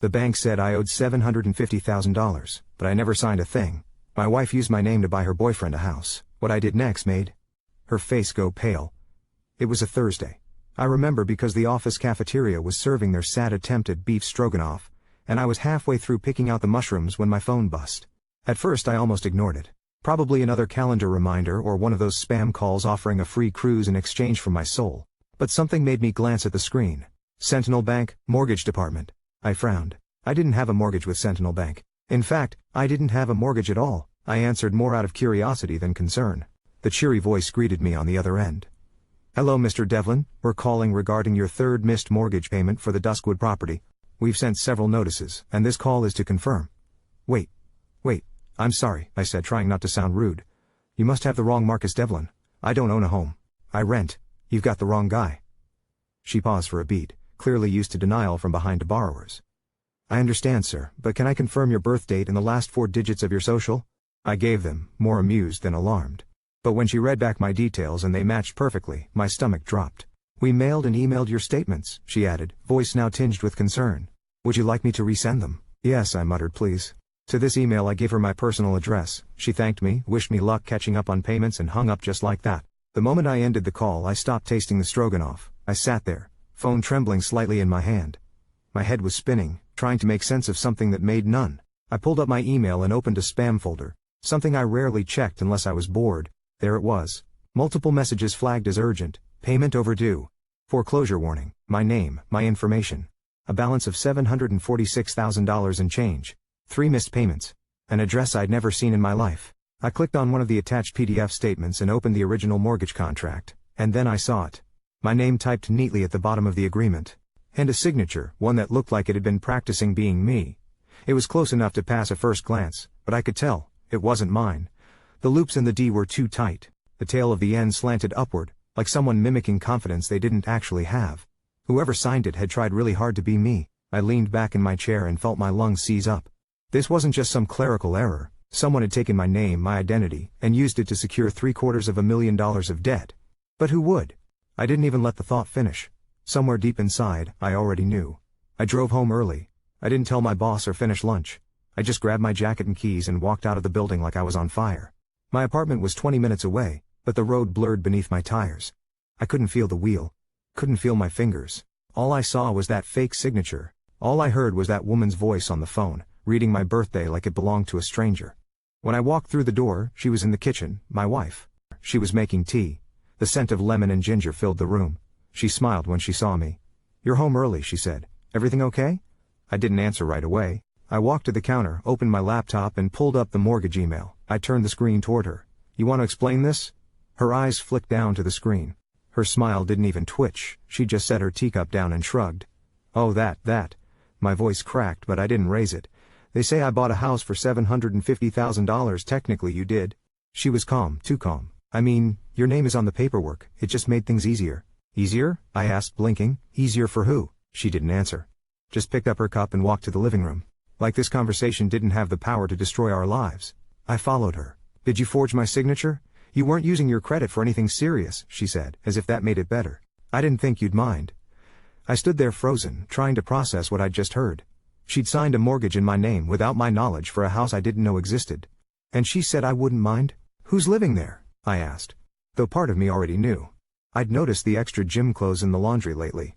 The bank said I owed $750,000, but I never signed a thing. My wife used my name to buy her boyfriend a house. What I did next made her face go pale. It was a Thursday. I remember because the office cafeteria was serving their sad attempt at beef stroganoff, and I was halfway through picking out the mushrooms when my phone buzzed. At first I almost ignored it. Probably another calendar reminder or one of those spam calls offering a free cruise in exchange for my soul. But something made me glance at the screen. Sentinel Bank, Mortgage Department. I frowned. I didn't have a mortgage with Sentinel Bank. In fact, I didn't have a mortgage at all. I answered more out of curiosity than concern. The cheery voice greeted me on the other end. Hello Mr. Devlin, we're calling regarding your third missed mortgage payment for the Duskwood property. We've sent several notices, and this call is to confirm. Wait, I'm sorry, I said, trying not to sound rude. You must have the wrong Marcus Devlin. I don't own a home. I rent. You've got the wrong guy. She paused for a beat, clearly used to denial from behind to borrowers. I understand, sir, but can I confirm your birth date and the last 4 digits of your social? I gave them, more amused than alarmed. But when she read back my details and they matched perfectly, my stomach dropped. We mailed and emailed your statements, she added, voice now tinged with concern. Would you like me to resend them? Yes, I muttered, please. To this email I gave her my personal address. She thanked me, wished me luck catching up on payments, and hung up just like that. The moment I ended the call I stopped tasting the stroganoff. I sat there, phone trembling slightly in my hand. My head was spinning, trying to make sense of something that made none. I pulled up my email and opened a spam folder, something I rarely checked unless I was bored. There it was. Multiple messages flagged as urgent, payment overdue. Foreclosure warning, my name, my information. A balance of $746,000 and change. 3 missed payments. An address I'd never seen in my life. I clicked on one of the attached PDF statements and opened the original mortgage contract, and then I saw it. My name typed neatly at the bottom of the agreement. And a signature, one that looked like it had been practicing being me. It was close enough to pass at first glance, but I could tell, it wasn't mine. The loops in the D were too tight. The tail of the N slanted upward, like someone mimicking confidence they didn't actually have. Whoever signed it had tried really hard to be me. I leaned back in my chair and felt my lungs seize up. This wasn't just some clerical error. Someone had taken my name, my identity, and used it to secure $750,000 of debt. But who would? I didn't even let the thought finish. Somewhere deep inside, I already knew. I drove home early. I didn't tell my boss or finish lunch. I just grabbed my jacket and keys and walked out of the building like I was on fire. My apartment was 20 minutes away, but the road blurred beneath my tires. I couldn't feel the wheel. Couldn't feel my fingers. All I saw was that fake signature. All I heard was that woman's voice on the phone, reading my birthday like it belonged to a stranger. When I walked through the door, she was in the kitchen, my wife. She was making tea. The scent of lemon and ginger filled the room. She smiled when she saw me. You're home early, she said. Everything okay? I didn't answer right away. I walked to the counter, opened my laptop and pulled up the mortgage email. I turned the screen toward her. You want to explain this? Her eyes flicked down to the screen. Her smile didn't even twitch. She just set her teacup down and shrugged. Oh, that. My voice cracked, but I didn't raise it. They say I bought a house for $750,000. Technically you did. She was calm, too calm. I mean, your name is on the paperwork. It just made things easier. Easier? I asked, blinking. Easier for who? She didn't answer. Just picked up her cup and walked to the living room. Like this conversation didn't have the power to destroy our lives. I followed her. Did you forge my signature? You weren't using your credit for anything serious, she said, as if that made it better. I didn't think you'd mind. I stood there frozen, trying to process what I'd just heard. She'd signed a mortgage in my name without my knowledge for a house I didn't know existed. And she said I wouldn't mind? Who's living there? I asked. Though part of me already knew. I'd noticed the extra gym clothes in the laundry lately.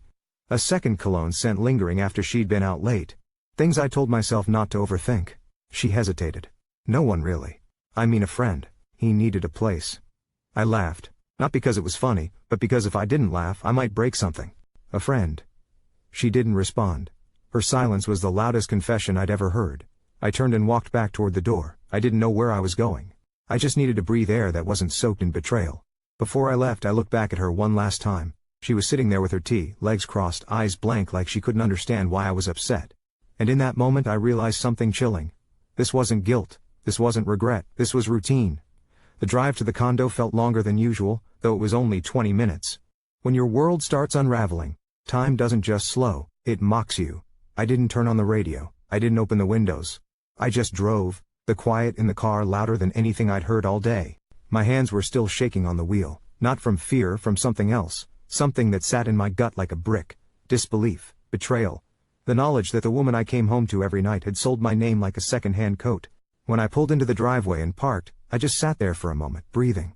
A second cologne scent lingering after she'd been out late. Things I told myself not to overthink. She hesitated. No one really. I mean a friend. He needed a place. I laughed. Not because it was funny, but because if I didn't laugh I might break something. A friend. She didn't respond. Her silence was the loudest confession I'd ever heard. I turned and walked back toward the door. I didn't know where I was going. I just needed to breathe air that wasn't soaked in betrayal. Before I left I looked back at her one last time. She was sitting there with her tea, legs crossed, eyes blank like she couldn't understand why I was upset. And in that moment I realized something chilling. This wasn't guilt. This wasn't regret. This was routine. The drive to the condo felt longer than usual, though it was only 20 minutes. When your world starts unraveling, time doesn't just slow, it mocks you. I didn't turn on the radio. I didn't open the windows. I just drove, the quiet in the car louder than anything I'd heard all day. My hands were still shaking on the wheel, not from fear, from something else, something that sat in my gut like a brick. Disbelief, betrayal. The knowledge that the woman I came home to every night had sold my name like a second-hand coat. When I pulled into the driveway and parked, I just sat there for a moment, breathing.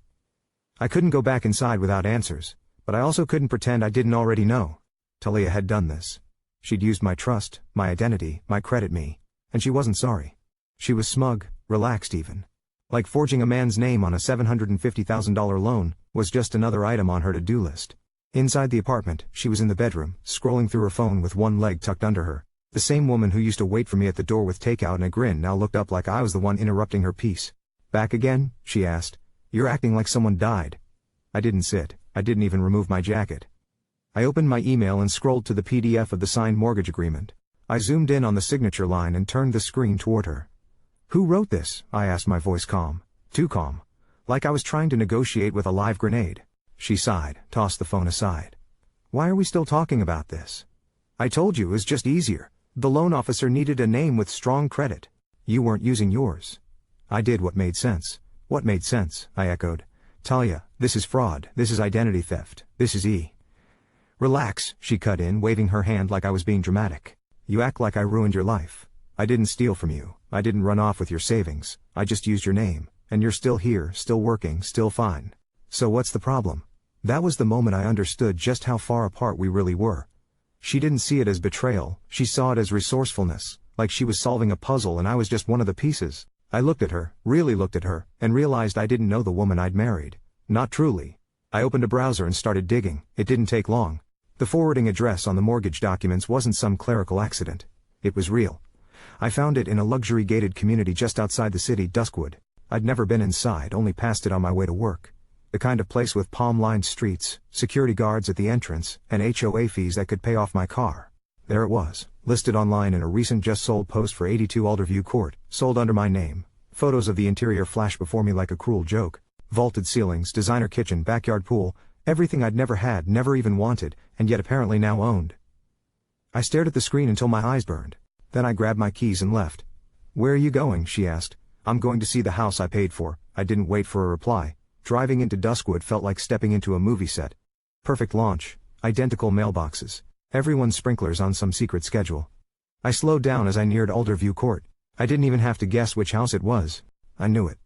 I couldn't go back inside without answers, but I also couldn't pretend I didn't already know. Talia had done this. She'd used my trust, my identity, my credit me, and she wasn't sorry. She was smug, relaxed even. Like forging a man's name on a $750,000 loan was just another item on her to-do list. Inside the apartment, she was in the bedroom, scrolling through her phone with one leg tucked under her. The same woman who used to wait for me at the door with takeout and a grin now looked up like I was the one interrupting her peace. "Back again?" she asked. "You're acting like someone died." I didn't sit. I didn't even remove my jacket. I opened my email and scrolled to the PDF of the signed mortgage agreement. I zoomed in on the signature line and turned the screen toward her. "Who wrote this?" I asked, my voice calm. Too calm. Like I was trying to negotiate with a live grenade. She sighed, tossed the phone aside. "Why are we still talking about this? I told you it was just easier. The loan officer needed a name with strong credit. You weren't using yours." I did what made sense. "What made sense?" I echoed. "Talia, this is fraud, this is identity theft, this is Relax," she cut in, waving her hand like I was being dramatic. "You act like I ruined your life. I didn't steal from you, I didn't run off with your savings, I just used your name, and you're still here, still working, still fine. So what's the problem?" That was the moment I understood just how far apart we really were. She didn't see it as betrayal, she saw it as resourcefulness, like she was solving a puzzle and I was just one of the pieces. I looked at her, really looked at her, and realized I didn't know the woman I'd married. Not truly. I opened a browser and started digging. It didn't take long. The forwarding address on the mortgage documents wasn't some clerical accident. It was real. I found it in a luxury gated community just outside the city, Duskwood. I'd never been inside, only passed it on my way to work. The kind of place with palm-lined streets, security guards at the entrance, and HOA fees that could pay off my car. There it was, listed online in a recent just-sold post for 82 Alderview Court, sold under my name. Photos of the interior flashed before me like a cruel joke. Vaulted ceilings, designer kitchen, backyard pool, everything I'd never had, never even wanted, and yet apparently now owned. I stared at the screen until my eyes burned. Then I grabbed my keys and left. "Where are you going?" she asked. "I'm going to see the house I paid for." I didn't wait for a reply. Driving into Duskwood felt like stepping into a movie set. Perfect launch, identical mailboxes, everyone's sprinklers on some secret schedule. I slowed down as I neared Alderview Court. I didn't even have to guess which house it was. I knew it.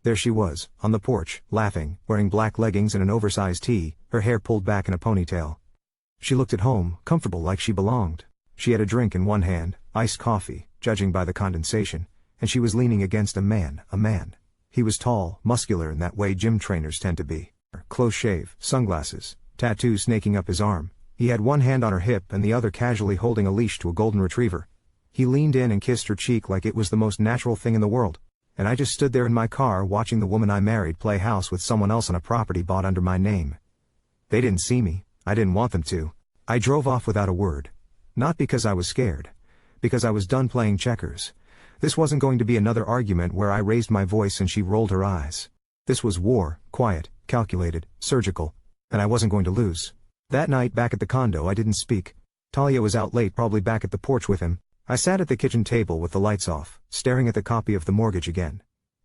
There she was, on the porch, laughing, wearing black leggings and an oversized tee, her hair pulled back in a ponytail. She looked at home, comfortable like she belonged. She had a drink in one hand, iced coffee, judging by the condensation, and she was leaning against a man. He was tall, muscular in that way gym trainers tend to be. Close shave, sunglasses, tattoos snaking up his arm. He had one hand on her hip and the other casually holding a leash to a golden retriever. He leaned in and kissed her cheek like it was the most natural thing in the world. And I just stood there in my car watching the woman I married play house with someone else on a property bought under my name. They didn't see me. I didn't want them to. I drove off without a word. Not because I was scared. Because I was done playing checkers. This wasn't going to be another argument where I raised my voice and she rolled her eyes. This was war, quiet, calculated, surgical, and I wasn't going to lose. That night back at the condo I didn't speak. Talia was out late, probably back at the porch with him. I sat at the kitchen table with the lights off, staring at the copy of the mortgage again.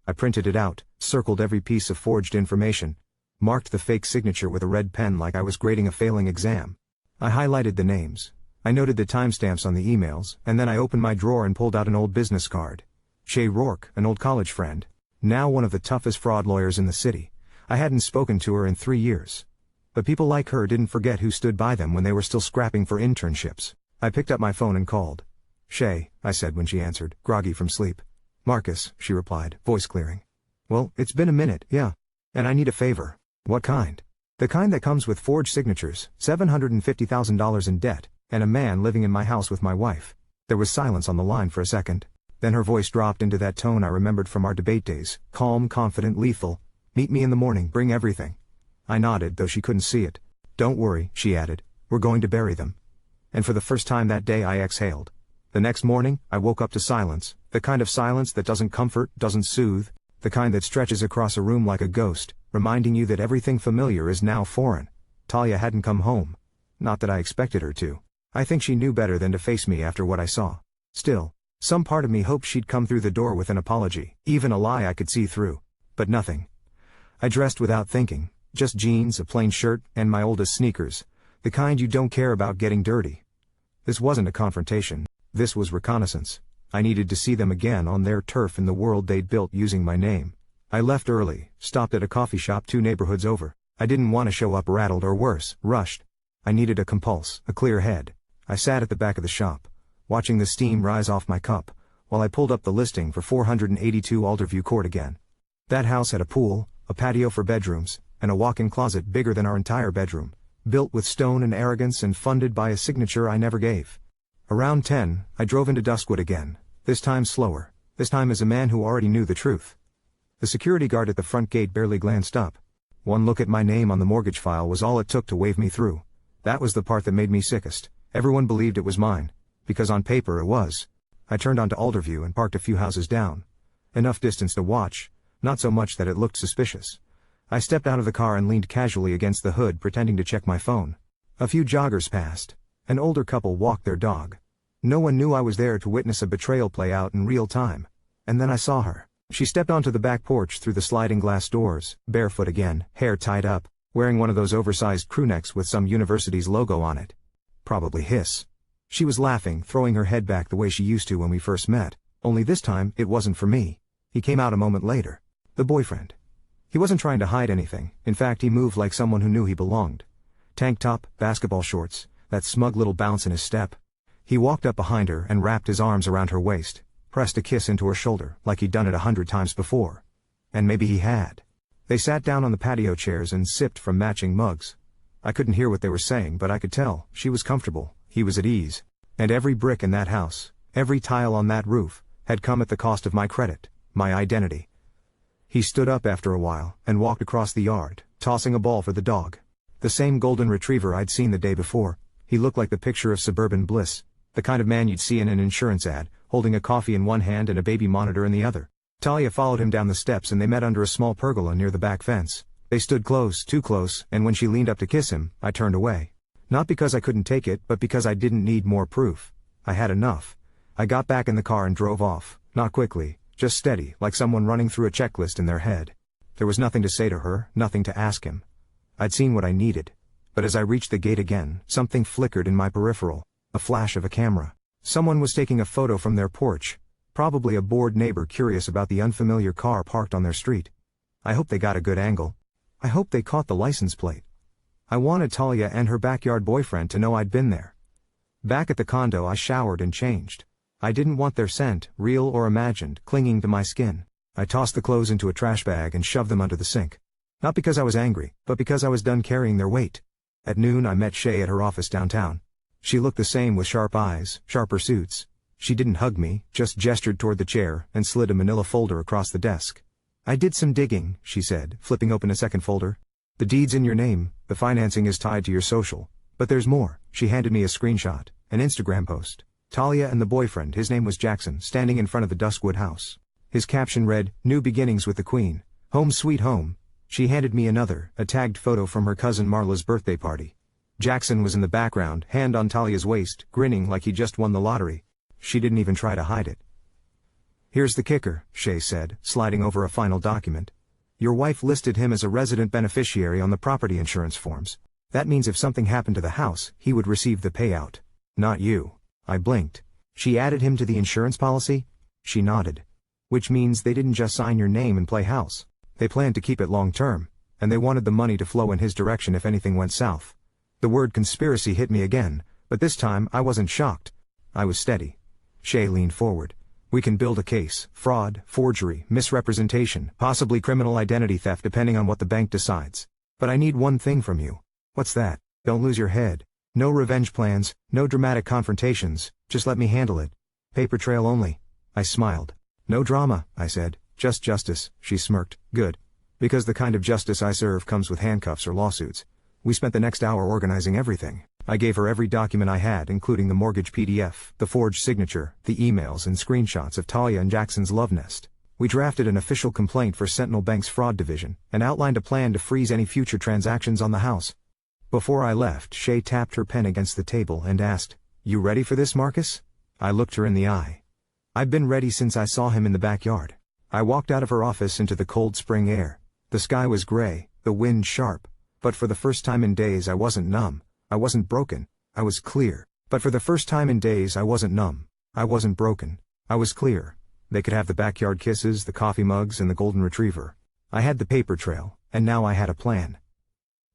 I printed it out, circled every piece of forged information, marked the fake signature with a red pen like I was grading a failing exam. I highlighted the names. I noted the timestamps on the emails, and then I opened my drawer and pulled out an old business card. Shay Rourke, an old college friend, now one of the toughest fraud lawyers in the city. I hadn't spoken to her in 3 years. But people like her didn't forget who stood by them when they were still scrapping for internships. I picked up my phone and called. "Shay," I said when she answered, groggy from sleep. "Marcus," she replied, voice clearing. "Well, it's been a minute, yeah. And I need a favor." "What kind?" "The kind that comes with forged signatures, $750,000 in debt, and a man living in my house with my wife." There was silence on the line for a second. Then her voice dropped into that tone I remembered from our debate days, calm, confident, lethal. "Meet me in the morning, bring everything." I nodded, though she couldn't see it. "Don't worry," she added, "we're going to bury them." And for the first time that day I exhaled. The next morning, I woke up to silence, the kind of silence that doesn't comfort, doesn't soothe, the kind that stretches across a room like a ghost, reminding you that everything familiar is now foreign. Talia hadn't come home. Not that I expected her to. I think she knew better than to face me after what I saw. Still, some part of me hoped she'd come through the door with an apology, even a lie I could see through. But nothing. I dressed without thinking, just jeans, a plain shirt, and my oldest sneakers, the kind you don't care about getting dirty. This wasn't a confrontation. This was reconnaissance. I needed to see them again on their turf in the world they'd built using my name. I left early, stopped at a coffee shop 2 neighborhoods over. I didn't want to show up rattled or worse, rushed. I needed a compulse, a clear head. I sat at the back of the shop, watching the steam rise off my cup, while I pulled up the listing for 482 Alderview Court again. That house had a pool, a patio for bedrooms, and a walk-in closet bigger than our entire bedroom, built with stone and arrogance and funded by a signature I never gave. Around 10, I drove into Duskwood again, this time slower, this time as a man who already knew the truth. The security guard at the front gate barely glanced up. One look at my name on the mortgage file was all it took to wave me through. That was the part that made me sickest. Everyone believed it was mine, because on paper it was. I turned onto Alderview and parked a few houses down. Enough distance to watch, not so much that it looked suspicious. I stepped out of the car and leaned casually against the hood pretending to check my phone. A few joggers passed. An older couple walked their dog. No one knew I was there to witness a betrayal play out in real time. And then I saw her. She stepped onto the back porch through the sliding glass doors, barefoot again, hair tied up, wearing one of those oversized crewnecks with some university's logo on it. Probably his. She was laughing, throwing her head back the way she used to when we first met, only this time it wasn't for me. He came out a moment later. The boyfriend. He wasn't trying to hide anything, in fact he moved like someone who knew he belonged. Tank top, basketball shorts, that smug little bounce in his step. He walked up behind her and wrapped his arms around her waist, pressed a kiss into her shoulder like he'd done it 100 times before. And maybe he had. They sat down on the patio chairs and sipped from matching mugs. I couldn't hear what they were saying but I could tell, she was comfortable, he was at ease. And every brick in that house, every tile on that roof, had come at the cost of my credit, my identity. He stood up after a while and walked across the yard, tossing a ball for the dog. The same golden retriever I'd seen the day before. He looked like the picture of suburban bliss, the kind of man you'd see in an insurance ad, holding a coffee in one hand and a baby monitor in the other. Talia followed him down the steps and they met under a small pergola near the back fence. They stood close, too close, and when she leaned up to kiss him, I turned away. Not because I couldn't take it, but because I didn't need more proof. I had enough. I got back in the car and drove off, not quickly, just steady, like someone running through a checklist in their head. There was nothing to say to her, nothing to ask him. I'd seen what I needed. But as I reached the gate again, something flickered in my peripheral. A flash of a camera. Someone was taking a photo from their porch. Probably a bored neighbor curious about the unfamiliar car parked on their street. I hope they got a good angle. I hope they caught the license plate. I wanted Talia and her backyard boyfriend to know I'd been there. Back at the condo I showered and changed. I didn't want their scent, real or imagined, clinging to my skin. I tossed the clothes into a trash bag and shoved them under the sink. Not because I was angry, but because I was done carrying their weight. At noon I met Shay at her office downtown. She looked the same with sharp eyes, sharp pursuits. She didn't hug me, just gestured toward the chair and slid a manila folder across the desk. I did some digging, she said, flipping open a second folder. The deed's in your name, the financing is tied to your social. But there's more. She handed me a screenshot, an Instagram post. Talia and the boyfriend, his name was Jackson, standing in front of the Duskwood house. His caption read, "New beginnings with the Queen. Home sweet home." She handed me another, a tagged photo from her cousin Marla's birthday party. Jackson was in the background, hand on Talia's waist, grinning like he just won the lottery. She didn't even try to hide it. "Here's the kicker," Shay said, sliding over a final document. "Your wife listed him as a resident beneficiary on the property insurance forms. That means if something happened to the house, he would receive the payout. Not you." I blinked. "She added him to the insurance policy?" She nodded. "Which means they didn't just sign your name and play house. They planned to keep it long term, and they wanted the money to flow in his direction if anything went south." The word conspiracy hit me again, but this time I wasn't shocked. I was steady. Shay leaned forward. "We can build a case. Fraud, forgery, misrepresentation, possibly criminal identity theft depending on what the bank decides. But I need one thing from you." "What's that?" "Don't lose your head. No revenge plans, no dramatic confrontations, just let me handle it. Paper trail only." I smiled. "No drama," I said. "Just justice." She smirked. "Good. Because the kind of justice I serve comes with handcuffs or lawsuits." We spent the next hour organizing everything. I gave her every document I had, including the mortgage PDF, the forged signature, the emails and screenshots of Talia and Jackson's love nest. We drafted an official complaint for Sentinel Bank's fraud division, and outlined a plan to freeze any future transactions on the house. Before I left, Shay tapped her pen against the table and asked, "You ready for this, Marcus?" I looked her in the eye. I'd been ready since I saw him in the backyard. I walked out of her office into the cold spring air. The sky was gray, the wind sharp. But for the first time in days I wasn't numb, I wasn't broken, I was clear. But for the first time in days I wasn't numb. I wasn't broken. I was clear. They could have the backyard kisses, the coffee mugs, and the golden retriever. I had the paper trail, and now I had a plan.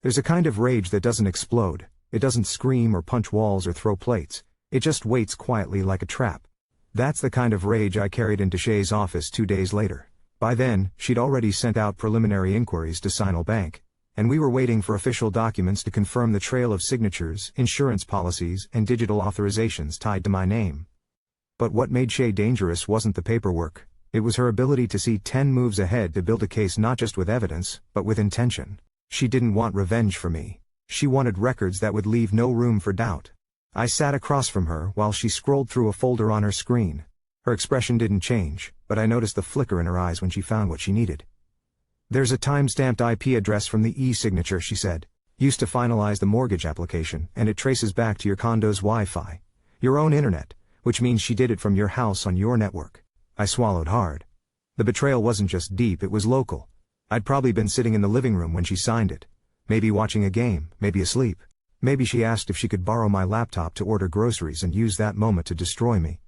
There's a kind of rage that doesn't explode. It doesn't scream or punch walls or throw plates. It just waits quietly like a trap. That's the kind of rage I carried into Shay's office 2 days later. By then, she'd already sent out preliminary inquiries to Sinal Bank, and we were waiting for official documents to confirm the trail of signatures, insurance policies, and digital authorizations tied to my name. But what made Shay dangerous wasn't the paperwork. It was her ability to see 10 moves ahead to build a case not just with evidence, but with intention. She didn't want revenge for me. She wanted records that would leave no room for doubt. I sat across from her while she scrolled through a folder on her screen. Her expression didn't change, but I noticed the flicker in her eyes when she found what she needed. "There's a time-stamped IP address from the e-signature," she said. "Used to finalize the mortgage application, and it traces back to your condo's Wi-Fi. Your own internet, which means she did it from your house on your network." I swallowed hard. The betrayal wasn't just deep, it was local. I'd probably been sitting in the living room when she signed it. Maybe watching a game, maybe asleep. Maybe she asked if she could borrow my laptop to order groceries and use that moment to destroy me.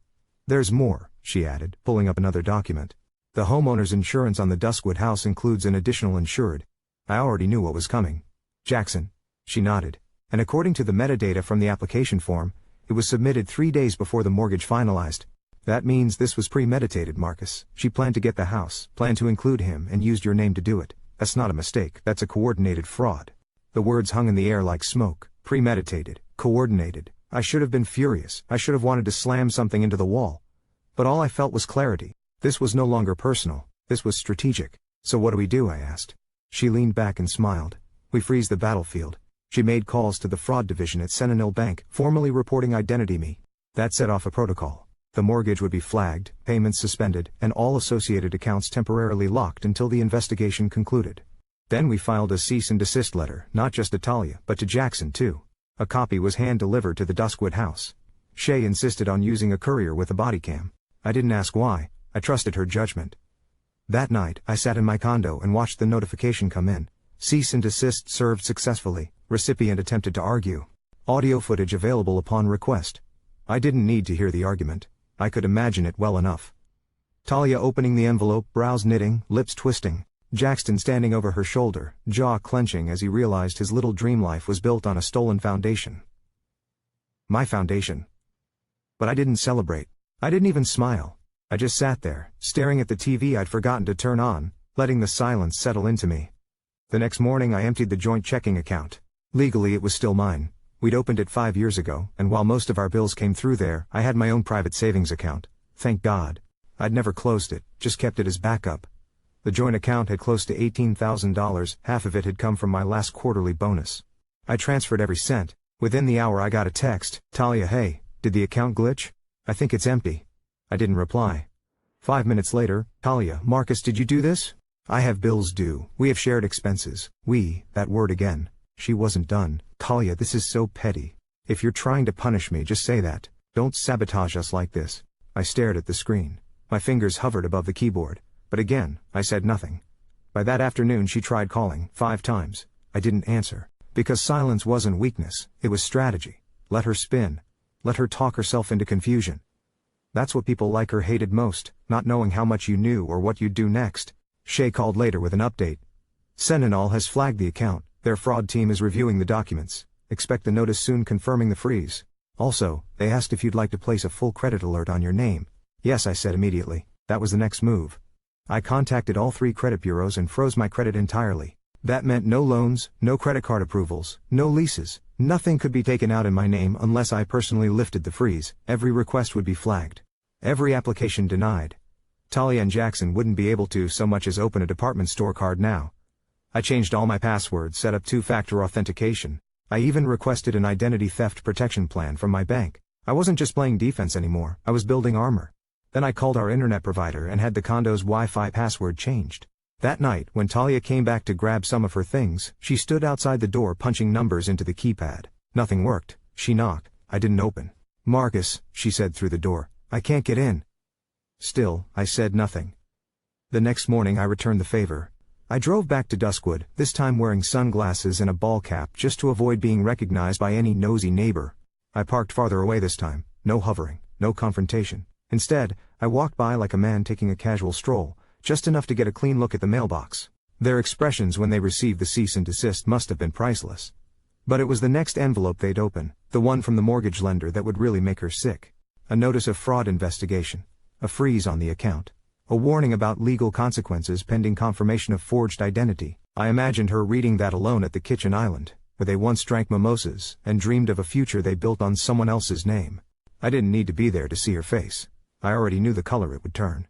"There's more," she added, pulling up another document. "The homeowner's insurance on the Duskwood house includes an additional insured." I already knew what was coming. "Jackson." She nodded. "And according to the metadata from the application form, it was submitted 3 days before the mortgage finalized. That means this was premeditated, Marcus. She planned to get the house, planned to include him, and used your name to do it. That's not a mistake, that's a coordinated fraud." The words hung in the air like smoke. Premeditated, coordinated. I should have been furious. I should have wanted to slam something into the wall. But all I felt was clarity. This was no longer personal. This was strategic. "So what do we do?" I asked. She leaned back and smiled. "We freeze the battlefield." She made calls to the fraud division at Sentinel Bank, formally reporting identity me. That set off a protocol. The mortgage would be flagged, payments suspended, and all associated accounts temporarily locked until the investigation concluded. Then we filed a cease and desist letter, not just to Talia, but to Jackson too. A copy was hand-delivered to the Duskwood house. Shay insisted on using a courier with a body cam. I didn't ask why. I trusted her judgment. That night, I sat in my condo and watched the notification come in. Cease and desist served successfully. Recipient attempted to argue. Audio footage available upon request. I didn't need to hear the argument. I could imagine it well enough. Talia opening the envelope, brows knitting, lips twisting. Jackson standing over her shoulder, jaw clenching as he realized his little dream life was built on a stolen foundation. My foundation. But I didn't celebrate. I didn't even smile. I just sat there, staring at the TV I'd forgotten to turn on, letting the silence settle into me. The next morning I emptied the joint checking account. Legally it was still mine. We'd opened it 5 years ago, and while most of our bills came through there, I had my own private savings account. Thank God. I'd never closed it, just kept it as backup. The joint account had close to $18,000, half of it had come from my last quarterly bonus. I transferred every cent. Within the hour I got a text, "Talia, hey, did the account glitch? I think it's empty." I didn't reply. 5 minutes later, "Talia, Marcus, did you do this? I have bills due, we have shared expenses, that word again." She wasn't done. "Talia, this is so petty. If you're trying to punish me, just say that. Don't sabotage us like this." I stared at the screen. My fingers hovered above the keyboard. But again, I said nothing. By that afternoon she tried calling, 5 times. I didn't answer. Because silence wasn't weakness, it was strategy. Let her spin. Let her talk herself into confusion. That's what people like her hated most, not knowing how much you knew or what you'd do next. Shay called later with an update. Sentinel has flagged the account. Their fraud team is reviewing the documents. Expect the notice soon confirming the freeze. Also, they asked if you'd like to place a full credit alert on your name. Yes, I said immediately. That was the next move. I contacted all 3 credit bureaus and froze my credit entirely. That meant no loans, no credit card approvals, no leases. Nothing could be taken out in my name unless I personally lifted the freeze. Every request would be flagged. Every application denied. Talia and Jackson wouldn't be able to so much as open a department store card now. I changed all my passwords, set up 2-factor authentication. I even requested an identity theft protection plan from my bank. I wasn't just playing defense anymore, I was building armor. Then I called our internet provider and had the condo's Wi-Fi password changed. That night, when Talia came back to grab some of her things, she stood outside the door punching numbers into the keypad. Nothing worked. She knocked. I didn't open. "Marcus," she said through the door, "I can't get in." Still, I said nothing. The next morning I returned the favor. I drove back to Duskwood, this time wearing sunglasses and a ball cap just to avoid being recognized by any nosy neighbor. I parked farther away this time, no hovering, no confrontation. Instead, I walked by like a man taking a casual stroll, just enough to get a clean look at the mailbox. Their expressions when they received the cease and desist must have been priceless. But it was the next envelope they'd open, the one from the mortgage lender, that would really make her sick. A notice of fraud investigation. A freeze on the account. A warning about legal consequences pending confirmation of forged identity. I imagined her reading that alone at the kitchen island, where they once drank mimosas and dreamed of a future they built on someone else's name. I didn't need to be there to see her face. I already knew the color it would turn.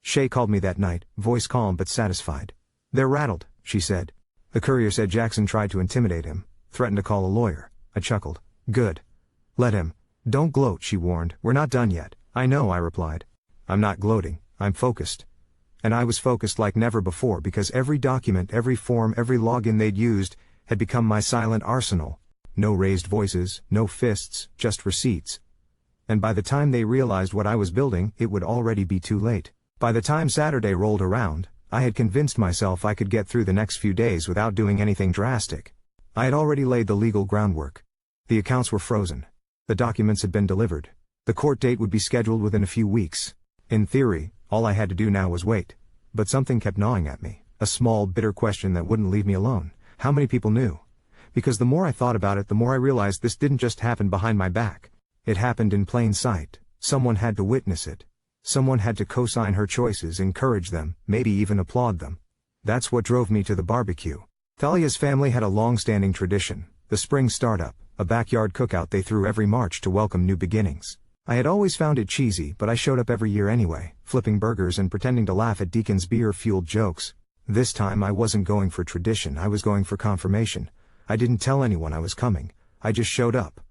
Shay called me that night, voice calm but satisfied. "They're rattled," she said. "The courier said Jackson tried to intimidate him, threatened to call a lawyer." I chuckled. "Good. Let him." "Don't gloat," she warned. "We're not done yet." "I know," I replied. "I'm not gloating, I'm focused." And I was focused like never before, because every document, every form, every login they'd used had become my silent arsenal. No raised voices, no fists, just receipts. And by the time they realized what I was building, it would already be too late. By the time Saturday rolled around, I had convinced myself I could get through the next few days without doing anything drastic. I had already laid the legal groundwork. The accounts were frozen. The documents had been delivered. The court date would be scheduled within a few weeks. In theory, all I had to do now was wait. But something kept gnawing at me, a small, bitter question that wouldn't leave me alone. How many people knew? Because the more I thought about it, the more I realized this didn't just happen behind my back. It happened in plain sight. Someone had to witness it. Someone had to co-sign her choices, encourage them, maybe even applaud them. That's what drove me to the barbecue. Thalia's family had a long-standing tradition, the spring startup, a backyard cookout they threw every March to welcome new beginnings. I had always found it cheesy, but I showed up every year anyway, flipping burgers and pretending to laugh at Deacon's beer-fueled jokes. This time I wasn't going for tradition, I was going for confirmation. I didn't tell anyone I was coming. I just showed up.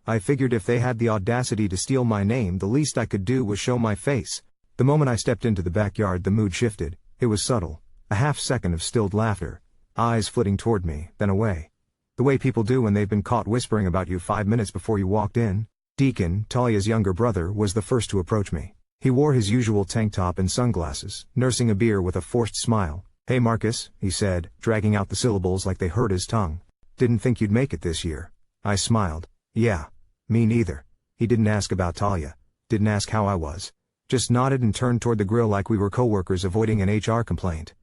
I figured if they had the audacity to steal my name, the least I could do was show my face. The moment I stepped into the backyard, the mood shifted. It was subtle. A half-second of stilled laughter. Eyes flitting toward me, then away. The way people do when they've been caught whispering about you 5 minutes before you walked in. Deacon, Talia's younger brother, was the first to approach me. He wore his usual tank top and sunglasses, nursing a beer with a forced smile. "Hey Marcus," he said, dragging out the syllables like they hurt his tongue. "Didn't think you'd make it this year." I smiled. "Yeah. Me neither." He didn't ask about Talia. Didn't ask how I was. Just nodded and turned toward the grill like we were co-workers avoiding an HR complaint.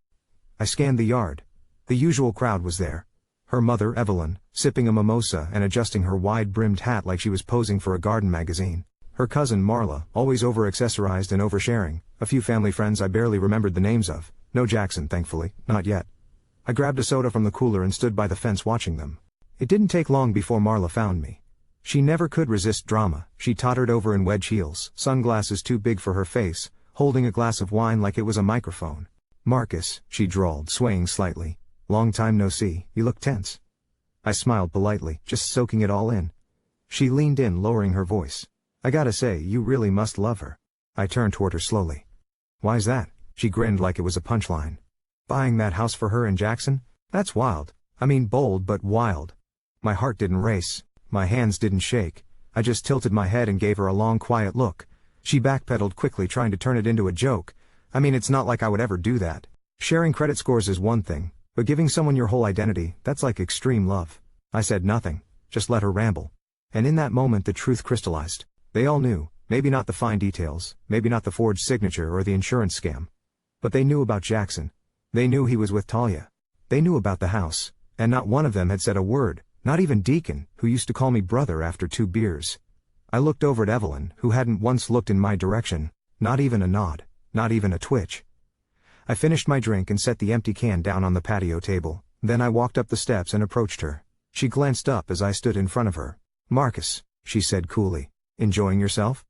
I scanned the yard. The usual crowd was there. Her mother, Evelyn, sipping a mimosa and adjusting her wide-brimmed hat like she was posing for a garden magazine. Her cousin, Marla, always over-accessorized and oversharing. A few family friends I barely remembered the names of. No Jackson, thankfully, not yet. I grabbed a soda from the cooler and stood by the fence watching them. It didn't take long before Marla found me. She never could resist drama. She tottered over in wedge heels, sunglasses too big for her face, holding a glass of wine like it was a microphone. "Marcus," she drawled, swaying slightly. "Long time no see, you look tense." I smiled politely, just soaking it all in. She leaned in, lowering her voice. "I gotta say, you really must love her." I turned toward her slowly. "Why's that?" She grinned like it was a punchline. "Buying that house for her in Jackson? That's wild. I mean bold but wild." My heart didn't race. My hands didn't shake. I just tilted my head and gave her a long, quiet look. She backpedaled quickly, trying to turn it into a joke. "I mean, it's not like I would ever do that. Sharing credit scores is one thing, but giving someone your whole identity, that's like extreme love." I said nothing, just let her ramble. And in that moment the truth crystallized. They all knew, maybe not the fine details, maybe not the forged signature or the insurance scam. But they knew about Jackson. They knew he was with Talia. They knew about the house, and not one of them had said a word. Not even Deacon, who used to call me brother after 2 beers. I looked over at Evelyn, who hadn't once looked in my direction, not even a nod, not even a twitch. I finished my drink and set the empty can down on the patio table, then I walked up the steps and approached her. She glanced up as I stood in front of her. "Marcus," she said coolly, "enjoying yourself?"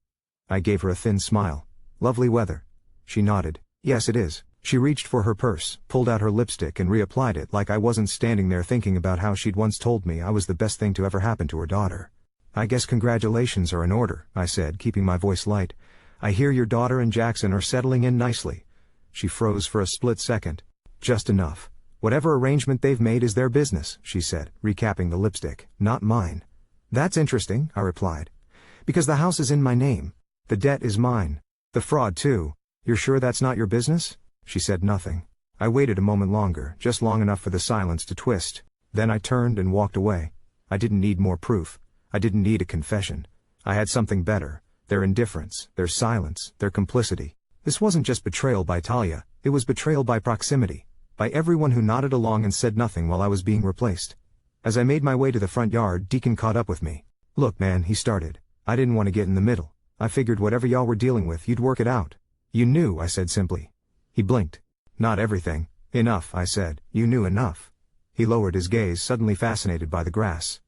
I gave her a thin smile. "Lovely weather." She nodded. "Yes, it is." She reached for her purse, pulled out her lipstick and reapplied it like I wasn't standing there thinking about how she'd once told me I was the best thing to ever happen to her daughter. "I guess congratulations are in order," I said, keeping my voice light. "I hear your daughter and Jackson are settling in nicely." She froze for a split second. "Just enough. Whatever arrangement they've made is their business," she said, recapping the lipstick, "not mine." "That's interesting," I replied. "Because the house is in my name. The debt is mine. The fraud too. You're sure that's not your business?" She said nothing. I waited a moment longer, just long enough for the silence to twist. Then I turned and walked away. I didn't need more proof. I didn't need a confession. I had something better: their indifference, their silence, their complicity. This wasn't just betrayal by Talia, it was betrayal by proximity, by everyone who nodded along and said nothing while I was being replaced. As I made my way to the front yard, Deacon caught up with me. "Look, man," he started. I didn't want to get in the middle. I figured whatever y'all were dealing with, you'd work it out. "You knew," I said simply. He blinked. "Not everything." "Enough," I said. "You knew enough." He lowered his gaze, suddenly fascinated by the grass.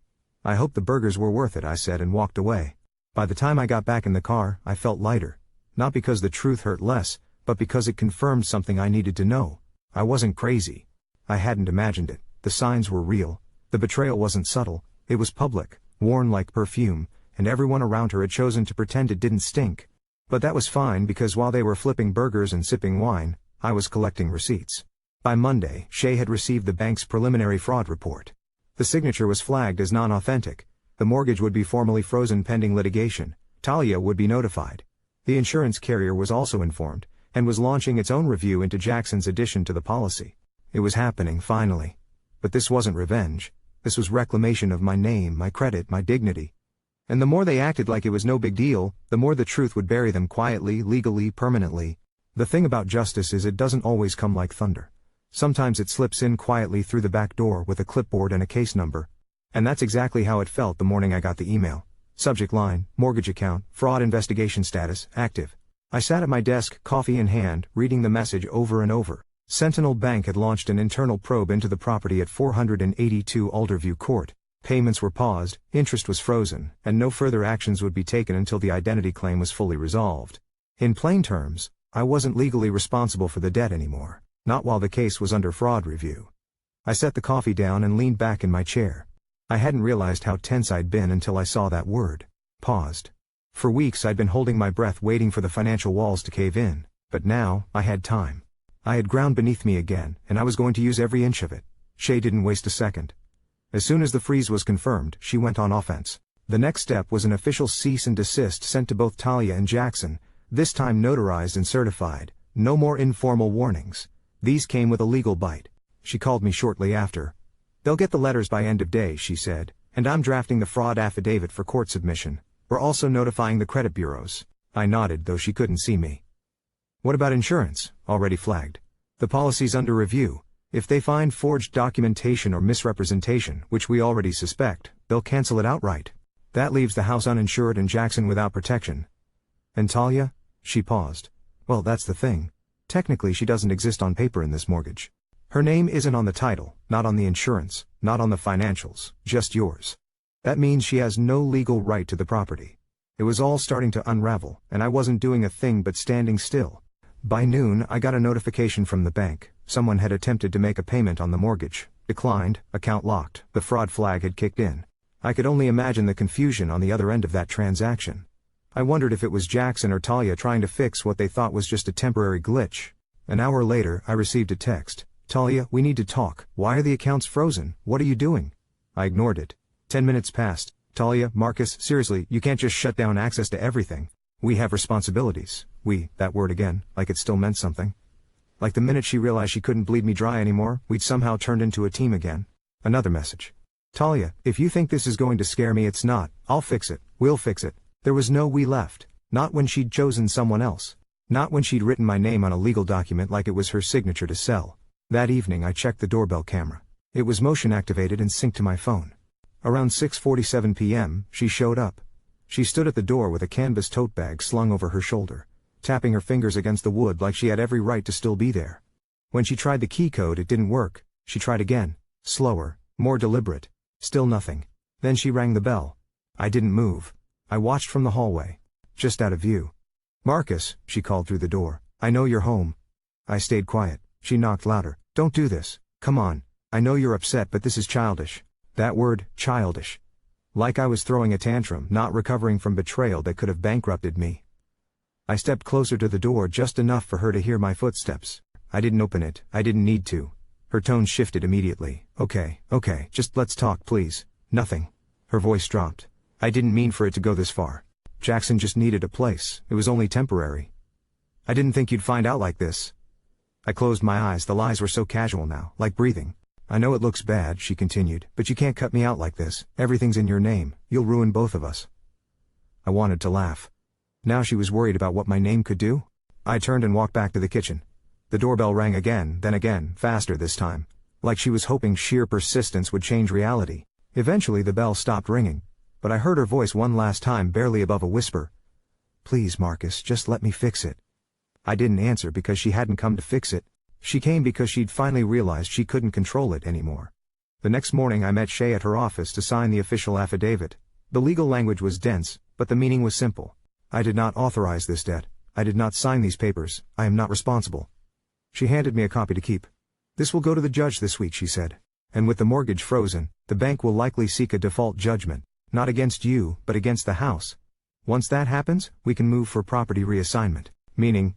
"I hope the burgers were worth it," I said, and walked away. By the time I got back in the car, I felt lighter. Not because the truth hurt less, but because it confirmed something I needed to know. I wasn't crazy. I hadn't imagined it. The signs were real. The betrayal wasn't subtle. It was public, worn like perfume, and everyone around her had chosen to pretend it didn't stink. But that was fine, because while they were flipping burgers and sipping wine, I was collecting receipts. By Monday, Shay had received the bank's preliminary fraud report. The signature was flagged as non-authentic. The mortgage would be formally frozen pending litigation. Talia would be notified. The insurance carrier was also informed, and was launching its own review into Jackson's addition to the policy. It was happening, finally. But this wasn't revenge. This was reclamation of my name, my credit, my dignity. And the more they acted like it was no big deal, the more the truth would bury them quietly, legally, permanently. The thing about justice is it doesn't always come like thunder. Sometimes it slips in quietly through the back door with a clipboard and a case number. And that's exactly how it felt the morning I got the email. Subject line: mortgage account, fraud investigation status, active. I sat at my desk, coffee in hand, reading the message over and over. Sentinel Bank had launched an internal probe into the property at 482 Alderview Court. Payments were paused, interest was frozen, and no further actions would be taken until the identity claim was fully resolved. In plain terms, I wasn't legally responsible for the debt anymore, not while the case was under fraud review. I set the coffee down and leaned back in my chair. I hadn't realized how tense I'd been until I saw that word. Paused. For weeks I'd been holding my breath, waiting for the financial walls to cave in, but now, I had time. I had ground beneath me again, and I was going to use every inch of it. Shay didn't waste a second. As soon as the freeze was confirmed, she went on offense. The next step was an official cease and desist sent to both Talia and Jackson, this time notarized and certified. No more informal warnings. These came with a legal bite. She called me shortly after. "They'll get the letters by end of day," she said, "and I'm drafting the fraud affidavit for court submission. We're also notifying the credit bureaus." I nodded, though she couldn't see me. "What about insurance?" "Already flagged. The policy's under review. If they find forged documentation or misrepresentation, which we already suspect, they'll cancel it outright. That leaves the house uninsured and Jackson without protection." "And Talia?" She paused. "Well, that's the thing. Technically she doesn't exist on paper in this mortgage. Her name isn't on the title, not on the insurance, not on the financials, just yours. That means she has no legal right to the property." It was all starting to unravel, and I wasn't doing a thing but standing still. By noon, I got a notification from the bank. Someone had attempted to make a payment on the mortgage. Declined, account locked. The fraud flag had kicked in. I could only imagine the confusion on the other end of that transaction. I wondered if it was Jackson or Talia trying to fix what they thought was just a temporary glitch. An hour later, I received a text. "Talia, we need to talk. Why are the accounts frozen? What are you doing?" I ignored it. 10 minutes passed. "Talia, Marcus, seriously, you can't just shut down access to everything. We have responsibilities." That word again, like it still meant something. Like the minute she realized she couldn't bleed me dry anymore, we'd somehow turned into a team again. Another message. "Talia, if you think this is going to scare me, it's not. I'll fix it. We'll fix it." There was no "we" left. Not when she'd chosen someone else. Not when she'd written my name on a legal document like it was her signature to sell. That evening I checked the doorbell camera. It was motion activated and synced to my phone. Around 6:47 p.m., she showed up. She stood at the door with a canvas tote bag slung over her shoulder, tapping her fingers against the wood like she had every right to still be there. When she tried the key code, it didn't work. She tried again, slower, more deliberate. Still nothing. Then she rang the bell. I didn't move. I watched from the hallway, just out of view. "Marcus," she called through the door, "I know you're home." I stayed quiet. She knocked louder. "Don't do this. Come on. I know you're upset, but this is childish." That word, childish. Like I was throwing a tantrum, not recovering from betrayal that could have bankrupted me. I stepped closer to the door, just enough for her to hear my footsteps. I didn't open it. I didn't need to. Her tone shifted immediately. Okay, just let's talk, please." "Nothing." Her voice dropped. "I didn't mean for it to go this far. Jackson just needed a place. It was only temporary. I didn't think you'd find out like this." I closed my eyes. The lies were so casual now, like breathing. I know it looks bad, she continued, but you can't cut me out like this. Everything's in your name. You'll ruin both of us. I wanted to laugh. Now she was worried about what my name could do? I turned and walked back to the kitchen. The doorbell rang again, then again, faster this time. Like she was hoping sheer persistence would change reality. Eventually the bell stopped ringing, but I heard her voice one last time, barely above a whisper. Please, Marcus, just let me fix it. I didn't answer because she hadn't come to fix it. She came because she'd finally realized she couldn't control it anymore. The next morning I met Shay at her office to sign the official affidavit. The legal language was dense, but the meaning was simple. I did not authorize this debt. I did not sign these papers. I am not responsible. She handed me a copy to keep. This will go to the judge this week, she said. And with the mortgage frozen, the bank will likely seek a default judgment, not against you, but against the house. Once that happens, we can move for property reassignment. Meaning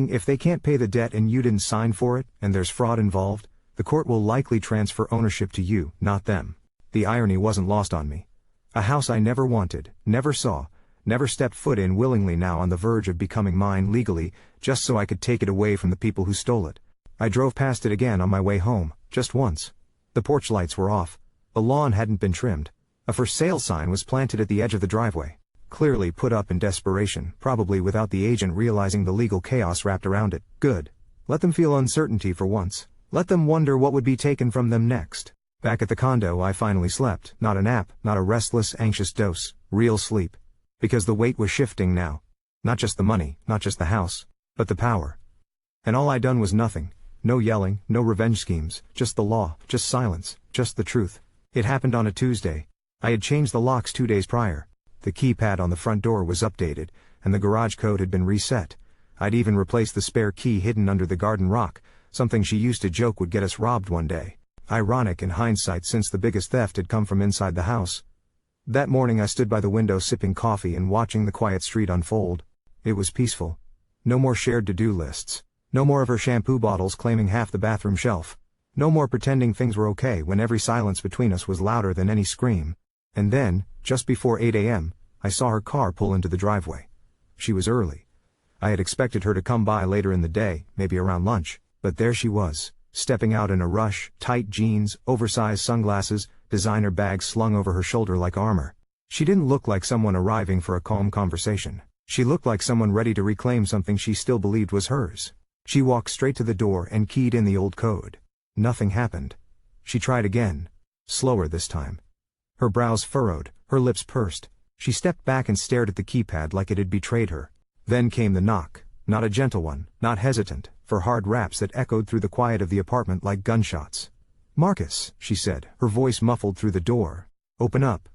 if they can't pay the debt and you didn't sign for it, and there's fraud involved, the court will likely transfer ownership to you, not them. The irony wasn't lost on me. A house I never wanted, never saw, never stepped foot in, willingly now on the verge of becoming mine legally, just so I could take it away from the people who stole it. I drove past it again on my way home, just once. The porch lights were off. The lawn hadn't been trimmed. A for sale sign was planted at the edge of the driveway. Clearly put up in desperation, probably without the agent realizing the legal chaos wrapped around it. Good. Let them feel uncertainty for once. Let them wonder what would be taken from them next. Back at the condo I finally slept. Not a nap, not a restless, anxious dose. Real sleep. Because the weight was shifting now. Not just the money, not just the house, but the power. And all I'd done was nothing. No yelling, no revenge schemes, just the law, just silence, just the truth. It happened on a Tuesday. I had changed the locks 2 days prior. The keypad on the front door was updated, and the garage code had been reset. I'd even replaced the spare key hidden under the garden rock, something she used to joke would get us robbed one day. Ironic in hindsight, since the biggest theft had come from inside the house. That morning I stood by the window sipping coffee and watching the quiet street unfold. It was peaceful. No more shared to-do lists. No more of her shampoo bottles claiming half the bathroom shelf. No more pretending things were okay when every silence between us was louder than any scream. And then, just before 8 a.m., I saw her car pull into the driveway. She was early. I had expected her to come by later in the day, maybe around lunch, but there she was, stepping out in a rush, tight jeans, oversized sunglasses, designer bags slung over her shoulder like armor. She didn't look like someone arriving for a calm conversation. She looked like someone ready to reclaim something she still believed was hers. She walked straight to the door and keyed in the old code. Nothing happened. She tried again. Slower this time. Her brows furrowed, her lips pursed. She stepped back and stared at the keypad like it had betrayed her. Then came the knock, not a gentle one, not hesitant, for hard raps that echoed through the quiet of the apartment like gunshots. "Marcus," she said, her voice muffled through the door. "Open up."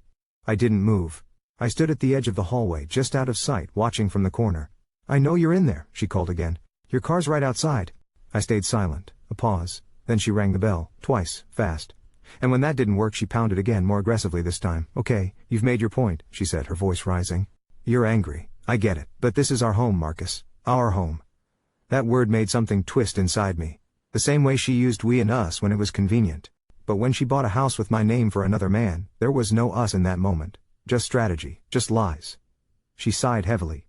I didn't move. I stood at the edge of the hallway, just out of sight, watching from the corner. "I know you're in there," she called again. "Your car's right outside." I stayed silent, a pause. Then she rang the bell, twice, fast. And when that didn't work, she pounded again, more aggressively this time. "Okay, you've made your point," she said, her voice rising. "You're angry. I get it. But this is our home, Marcus. Our home." That word made something twist inside me. The same way she used we and us when it was convenient. But when she bought a house with my name for another man, there was no us in that moment. Just strategy, just lies. She sighed heavily.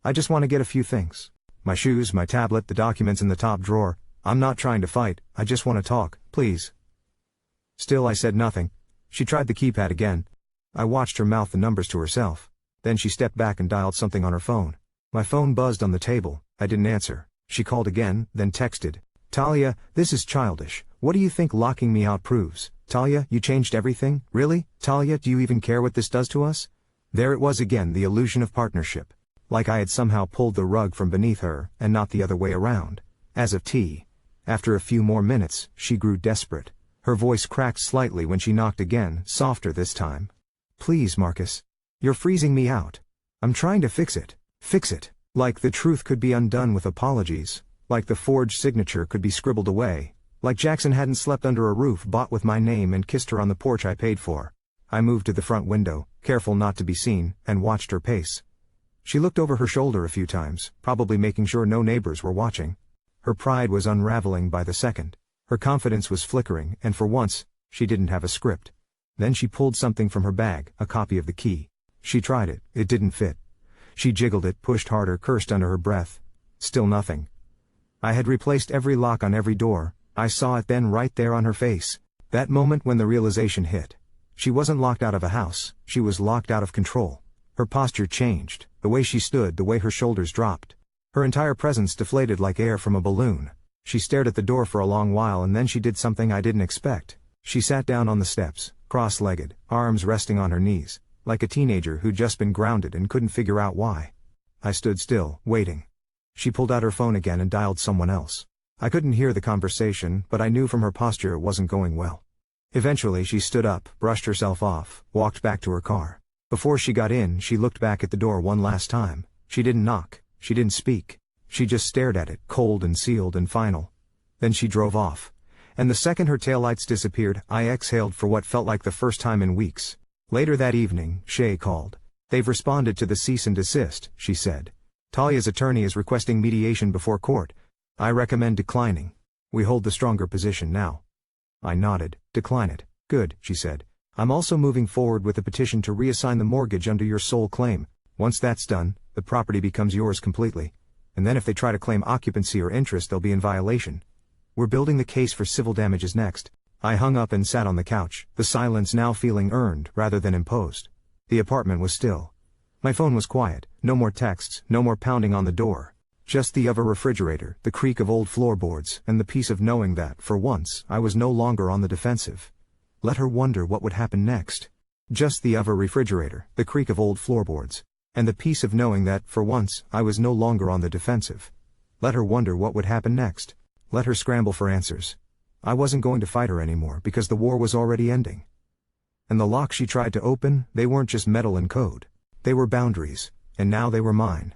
"I just want to get a few things. My shoes, my tablet, the documents in the top drawer. I'm not trying to fight, I just want to talk, please." Still I said nothing. She tried the keypad again. I watched her mouth the numbers to herself. Then she stepped back and dialed something on her phone. My phone buzzed on the table. I didn't answer. She called again, then texted. "Talia, this is childish. What do you think locking me out proves? Talia, you changed everything? Really? Talia, do you even care what this does to us?" There it was again, the illusion of partnership. Like I had somehow pulled the rug from beneath her, and not the other way around. As of tea. After a few more minutes, she grew desperate. Her voice cracked slightly when she knocked again, softer this time. "Please, Marcus. You're freezing me out. I'm trying to fix it. Fix it." Like the truth could be undone with apologies. Like the forged signature could be scribbled away. Like Jackson hadn't slept under a roof bought with my name and kissed her on the porch I paid for. I moved to the front window, careful not to be seen, and watched her pace. She looked over her shoulder a few times, probably making sure no neighbors were watching. Her pride was unraveling by the second. Her confidence was flickering, and for once, she didn't have a script. Then she pulled something from her bag, a copy of the key. She tried it, it didn't fit. She jiggled it, pushed harder, cursed under her breath. Still nothing. I had replaced every lock on every door, I saw it then right there on her face. That moment when the realization hit. She wasn't locked out of a house, she was locked out of control. Her posture changed, the way she stood, the way her shoulders dropped. Her entire presence deflated like air from a balloon. She stared at the door for a long while and then she did something I didn't expect. She sat down on the steps, cross-legged, arms resting on her knees, like a teenager who'd just been grounded and couldn't figure out why. I stood still, waiting. She pulled out her phone again and dialed someone else. I couldn't hear the conversation, but I knew from her posture it wasn't going well. Eventually she stood up, brushed herself off, walked back to her car. Before she got in, she looked back at the door one last time. She didn't knock, she didn't speak. She just stared at it, cold and sealed and final. Then she drove off. And the second her taillights disappeared, I exhaled for what felt like the first time in weeks. Later that evening, Shay called. "They've responded to the cease and desist," she said. "Talia's attorney is requesting mediation before court. I recommend declining. We hold the stronger position now." I nodded. "Decline it." "Good," she said. "I'm also moving forward with a petition to reassign the mortgage under your sole claim. Once that's done, the property becomes yours completely. And then if they try to claim occupancy or interest, they'll be in violation. We're building the case for civil damages next." I hung up and sat on the couch, the silence now feeling earned rather than imposed. The apartment was still. My phone was quiet, no more texts, no more pounding on the door. Just the of a refrigerator, the creak of old floorboards, and the peace of knowing that, for once, I was no longer on the defensive. Let her wonder what would happen next. Just the of a refrigerator, the creak of old floorboards, and the peace of knowing that, for once, I was no longer on the defensive. Let her wonder what would happen next. Let her scramble for answers. I wasn't going to fight her anymore because the war was already ending. And the locks she tried to open, they weren't just metal and code. They were boundaries, and now they were mine.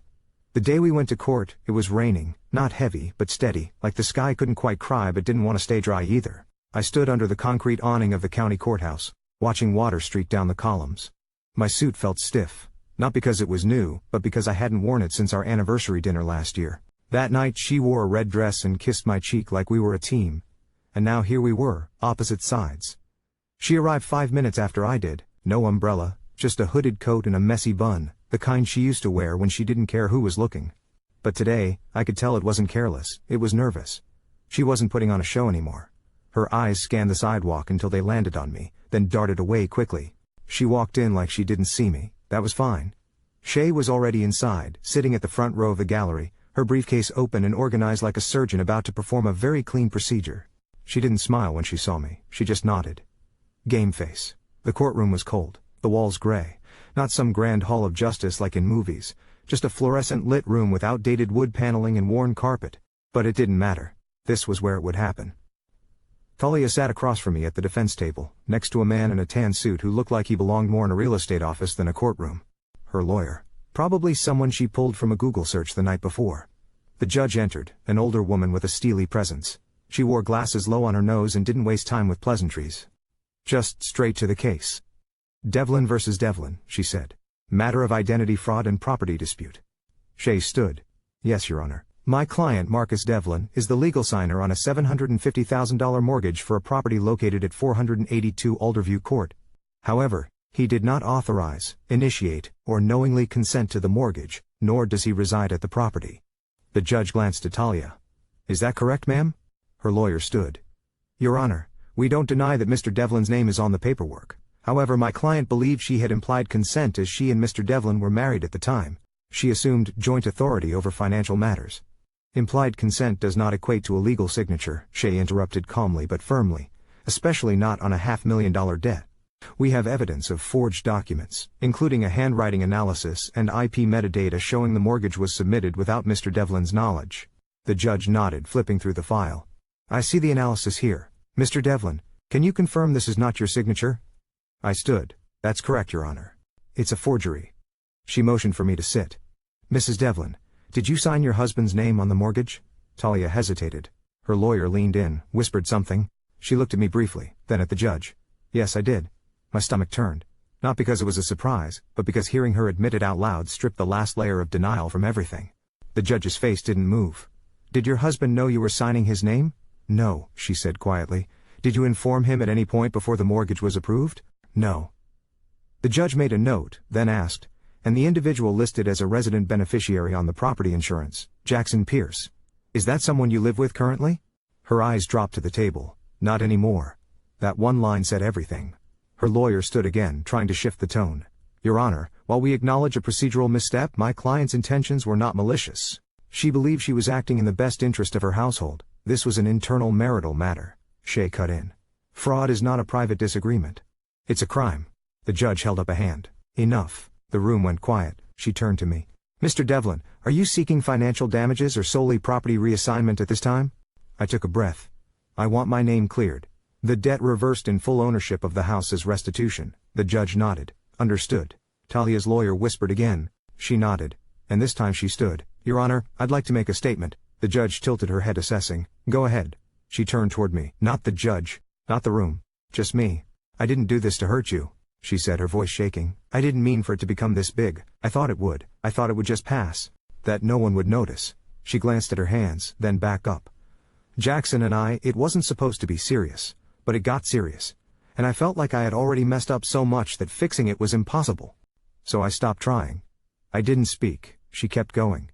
The day we went to court, it was raining, not heavy, but steady, like the sky couldn't quite cry but didn't want to stay dry either. I stood under the concrete awning of the county courthouse, watching water streak down the columns. My suit felt stiff, not because it was new, but because I hadn't worn it since our anniversary dinner last year. That night she wore a red dress and kissed my cheek like we were a team. And now here we were, opposite sides. She arrived 5 minutes after I did, no umbrella, just a hooded coat and a messy bun, the kind she used to wear when she didn't care who was looking. But today, I could tell it wasn't careless, it was nervous. She wasn't putting on a show anymore. Her eyes scanned the sidewalk until they landed on me, then darted away quickly. She walked in like she didn't see me, that was fine. Shay was already inside, sitting at the front row of the gallery, her briefcase open and organized like a surgeon about to perform a very clean procedure. She didn't smile when she saw me, she just nodded. Game face. The courtroom was cold, the walls gray. Not some grand hall of justice like in movies, just a fluorescent lit room with outdated wood paneling and worn carpet. But it didn't matter. This was where it would happen. Talia sat across from me at the defense table, next to a man in a tan suit who looked like he belonged more in a real estate office than a courtroom. Her lawyer. Probably someone she pulled from a Google search the night before. The judge entered, an older woman with a steely presence. She wore glasses low on her nose and didn't waste time with pleasantries. Just straight to the case. "Devlin versus Devlin," she said. "Matter of identity fraud and property dispute." Shay stood. "Yes, Your Honor. My client, Marcus Devlin, is the legal signer on a $750,000 mortgage for a property located at 482 Alderview Court. However, he did not authorize, initiate, or knowingly consent to the mortgage, nor does he reside at the property." The judge glanced at Talia. "Is that correct, ma'am?" Her lawyer stood. "Your Honor, we don't deny that Mr. Devlin's name is on the paperwork. However, my client believed she had implied consent as she and Mr. Devlin were married at the time. She assumed joint authority over financial matters." "Implied consent does not equate to a legal signature," Shay interrupted calmly but firmly, "especially not on a $500,000 debt. We have evidence of forged documents, including a handwriting analysis and IP metadata showing the mortgage was submitted without Mr. Devlin's knowledge." The judge nodded, flipping through the file. "I see the analysis here. Mr. Devlin, can you confirm this is not your signature?" I stood. "That's correct, Your Honor. It's a forgery." She motioned for me to sit. "Mrs. Devlin, did you sign your husband's name on the mortgage?" Talia hesitated. Her lawyer leaned in, whispered something. She looked at me briefly, then at the judge. "Yes, I did." My stomach turned. Not because it was a surprise, but because hearing her admit it out loud stripped the last layer of denial from everything. The judge's face didn't move. "Did your husband know you were signing his name?" "No," she said quietly. "Did you inform him at any point before the mortgage was approved?" "No." The judge made a note, then asked, "And the individual listed as a resident beneficiary on the property insurance, Jackson Pierce, is that someone you live with currently?" Her eyes dropped to the table. Not anymore. That one line said everything. Her lawyer stood again, trying to shift the tone. Your Honor, while we acknowledge a procedural misstep, my client's intentions were not malicious. She believed she was acting in the best interest of her household. This was an internal marital matter. Shay cut in. Fraud is not a private disagreement. It's a crime. The judge held up a hand. Enough. The room went quiet. She turned to me. Mr. Devlin, are you seeking financial damages or solely property reassignment at this time? I took a breath. I want my name cleared. The debt reversed in full ownership of the house as restitution. The judge nodded. Understood. Talia's lawyer whispered again. She nodded. And this time she stood. Your Honor, I'd like to make a statement. The judge tilted her head, assessing. Go ahead. She turned toward me. Not the judge. Not the room. Just me. I didn't do this to hurt you, she said, her voice shaking. I didn't mean for it to become this big. I thought it would. I thought it would just pass. That no one would notice. She glanced at her hands, then back up. Jackson and it wasn't supposed to be serious. But it got serious. And I felt like I had already messed up so much that fixing it was impossible. So I stopped trying. I didn't speak. She kept going.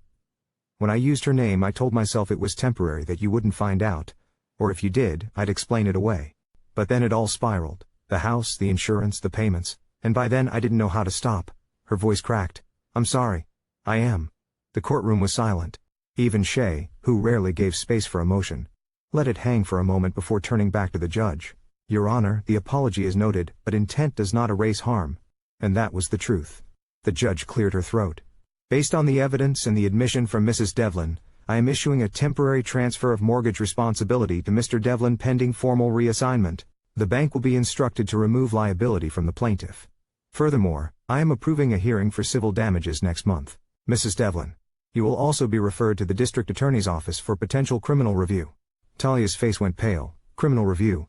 When I used her name, I told myself it was temporary, that you wouldn't find out. Or if you did, I'd explain it away. But then it all spiraled. The house, the insurance, the payments. And by then I didn't know how to stop. Her voice cracked. I'm sorry. I am. The courtroom was silent. Even Shay, who rarely gave space for emotion, let it hang for a moment before turning back to the judge. Your Honor, the apology is noted, but intent does not erase harm. And that was the truth. The judge cleared her throat. Based on the evidence and the admission from Mrs. Devlin, I am issuing a temporary transfer of mortgage responsibility to Mr. Devlin pending formal reassignment. The bank will be instructed to remove liability from the plaintiff. Furthermore, I am approving a hearing for civil damages next month. Mrs. Devlin, you will also be referred to the district attorney's office for potential criminal review. Talia's face went pale. Criminal review.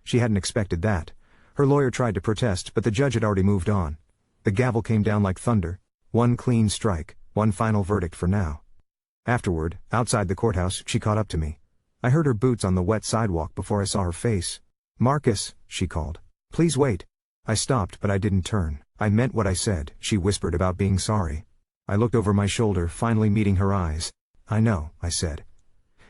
She hadn't expected that. Her lawyer tried to protest, but the judge had already moved on. The gavel came down like thunder. One clean strike, one final verdict for now. Afterward, outside the courthouse, she caught up to me. I heard her boots on the wet sidewalk before I saw her face. Marcus, she called. Please wait. I stopped, but I didn't turn. I meant what I said, she whispered about being sorry. I looked over my shoulder, finally meeting her eyes. I know, I said.